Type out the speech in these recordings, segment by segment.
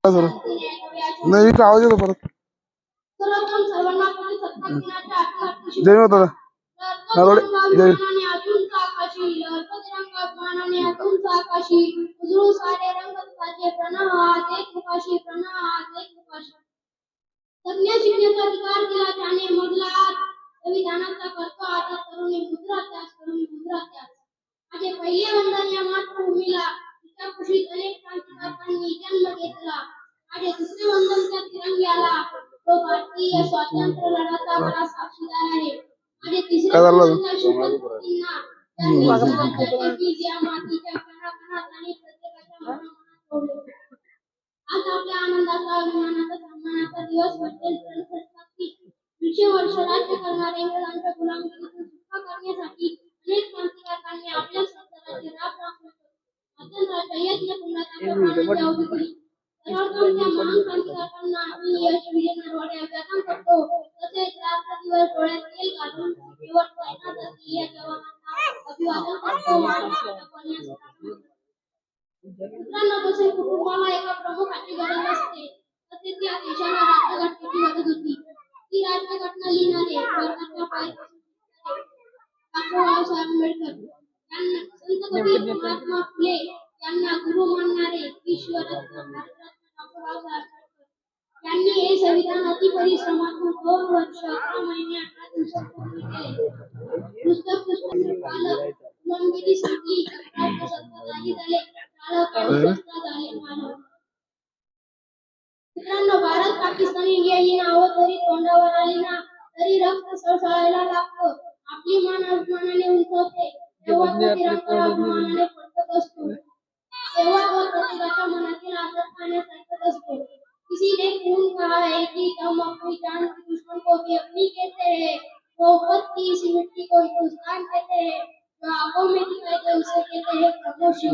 नाही इथं आवाज येतो परत. जय माता नारोडे जय शिकण्याचा अधिकार दिला त्याने मधला संविधानाचा करतो आता तरुणी मुद्रा त्यास माझे पहिले वंदन या मातृभूमीला तिच्या कुशीत अनेक क्रांतिकारकांनी जन्म घेतला. माझे दुसरे वंदन त्या तिरंग्याला तो भारतीय स्वातंत्र्य लढ्याचा खरा साक्षीदार आहे. माझे तिसरे वंदन त्या शिवछत्रपतींना ज्या मातीच्या कणाकणात आणि प्रत्येकाच्या मनामनात ठेवले. आज आपल्या आनंदाचा अभिमानाचा सन्मानाचा दिवस वाटेल 100 वर्ष राज्य करणारे इंग्रजांच्या गुलामगिरीतून सुटका करण्यासाठी अनेक क्रांतिकारकांनी आपल्या स्वतःचे स्वातंत्र्याच्या यज्ञ कुंडात आपल्या प्राणांची आहुती दिली. सर्वप्रथम त्या महान क्रांतिकारकांना आम्ही यश विजय नरवडे अभिवादन करतो. तसेच रात्रदिवस डोळ्यात तेल घालून शेवट तैनात असलेल्या जवानांना अभिवादन करतो. मित्रांनो, तसे कुटुंबाला एका प्रमुखाची गरज असते तसे त्या देशाला राज्यघटनेची गरज होती. ती राज्यघटना लिहिणारे भारताच्या पायथ्याशी डॉक्टर बाबासाहेब आंबेडकर यांना संत कबीर महात्मा फुले यांना गुरु मानणारे विश्वरत्न भारतरत्न डॉक्टर बाबासाहेब आंबेडकर यांनी हे संविधान अति परिश्रमातून 2 वर्ष 11 महिने 18 दिवसात पूर्ण केले. पुस्तक गुलामगिरी संपली, चक्रांत सत्ताधारी झाले, मित्रांनो, भारत पाकिस्तान इंडिया ही नावं जरी तोंडावर आली ना तरी रक्त सळसळायला लागतं. आपली मान अभिमानाने उंचवते तेव्हा तो तिरंगा अभिमानाने फडकत असतो. तेव्हा तो प्रत्येकाच्या मनातील आदर खाण्यास ऐकत असतो. किसी ने खून कहा है कि हम अपनी जान के दुश्मन को भी अपनी कहते हैं. मोहब्बत की इस मिट्टी को हिंदुस्तान कहते हैं. जो आंखों में दिखाई दे उसे कहते हैं खामोशी.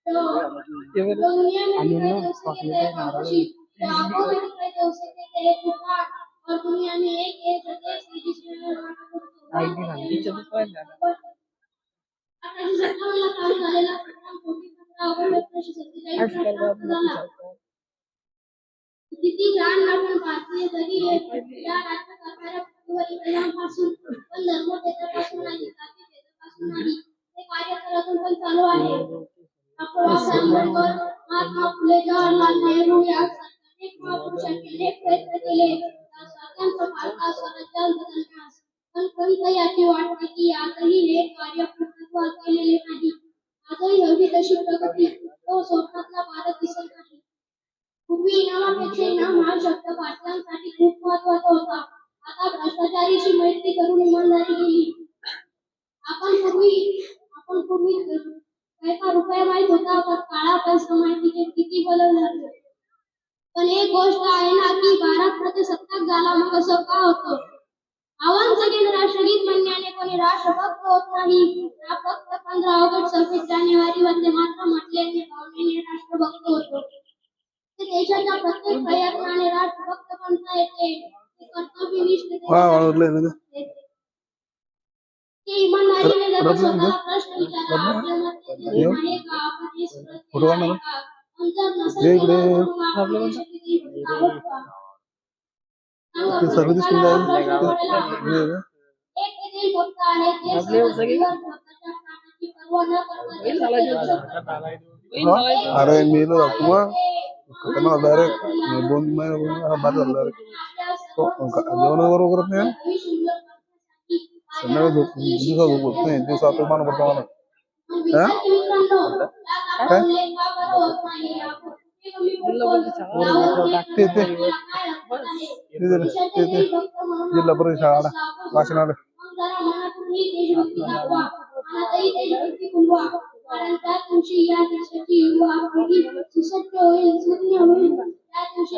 दुनिया में दिखाई दे उसे कहते हैं खामोशी. जो आंखों में दिखाई दे उसे कहते हैं तूफान. और दुनिया में एक ऐसा देश है जिसमें चालू झालेला किती छान आपण भारतीय जरी या राज्यकारभाऱ्या पृथ्वीवरील पण धर्म त्याच्यापासून आणि जाती त्याच्यापासून नाही हे कार्य तर अजून पण चालू आहे. डॉक्टर बाबासाहेब आंबेडकर, महात्मा फुले, जवाहरलाल नेहरू यांसारख्या अनेक महापुरुषांनी अनेक प्रयत्न केले स्वातंत्र्य भारतात स्वराज्यात बदलण्यास. पण कधी याची वाटते की आजही हे कार्य पूर्णत्वास गेलेले नाही. आजही हवी तशी प्रगती तो स्वप्नातला भारत दिसत नाही. पूर्वी इनामापेक्षा इनाम हा शब्द भारतीयांसाठी खूप महत्वाचा होता. आता भ्रष्टाचारीशी मैत्री करून इमानदारी गेली. आपण पूर्वी पैसा रुपया माहित होता पण काळा पैसा माहितीचे किती बदल झाले. पण एक गोष्ट आहे ना की भारत प्रजासत्ताक झाला मग असं का होतं. आव्हान सगळे राष्ट्रगीत म्हणण्याने कोणी राष्ट्रभक्त होत नाही. फक्त 15 ऑगस्ट 26 जानेवारी वंदे मातरम म्हटल्याने भावनेने राष्ट्रभक्त होतो. देशाच्या प्रत्येक प्रयत्नाने राष्ट्रभक्त बनता येते. कर्तव्यनिष्ठ इमानदारीने जर स्वतःला प्रश्न विचारा आपल्यामध्ये आहे का आपण सर्विस अरे मेलो त्यांना डायरेक्ट 2 महिने बाद झाला डायरेक्ट जेवण वगैरे करत नाही. संध्याकाळी झोप होत नाही दिवसात मान पडतो मला. जिल्हा परिषद शाळा वाचनालय कारण त्या दिवशी या देशाची युवा पिढी सुसज्ज होईल, सुज्ञ होईल. त्या दिवशी